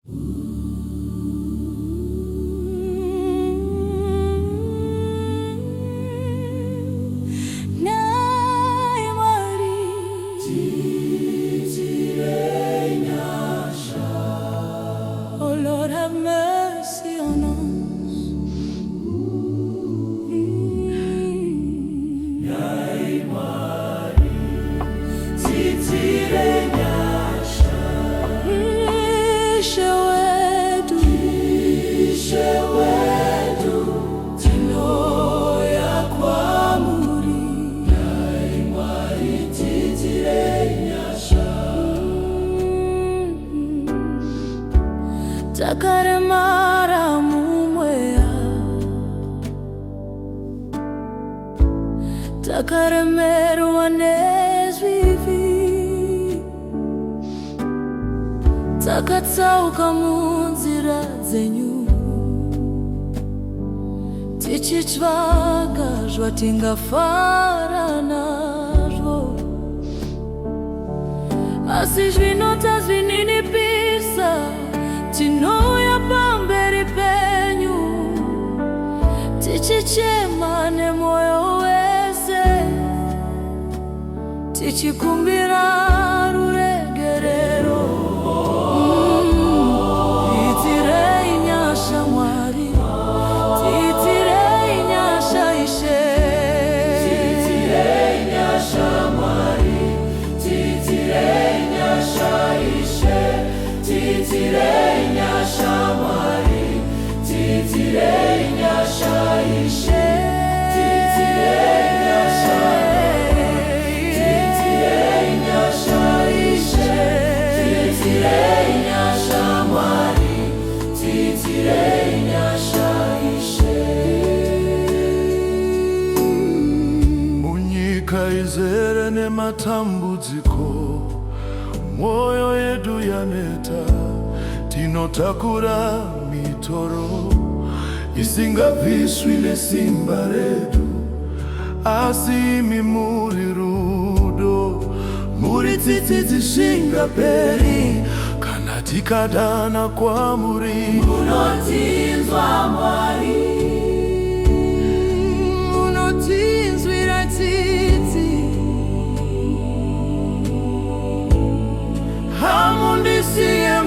Oh Lord, have mercy on us. Takare mara mumwea, takare meru anezvivi, takatsauka munzira dzenyu, tichitsvaga zvatingafara nazvo, asi zvino tazvininipisa. Tinouya pamberi penyu, tichichema nemoyo wese, tichikumbira ruregerero. Tiitirei nyasha Mwari, tiitirei nyasha Ishe, tiitirei nyasha Mwari, tiitirei nyasha Ishe, tiitirei nyasha Mwari, tiitirei nyasha Ishe, tiitirei nyasha Ishe, tiitirei nyasha Mwari, tiitirei nyasha Ishe. Munyika izere nematambudziko, mwoyo yedu yaneta, tinotakura mitoro isingabviswi nesimba redu, asi imi muri rudo, muri tsitsi dzisingaperi, kana tikadana kwamuri. Munotinzwa Mwari, munotinzwira tsitsi, hamundisiye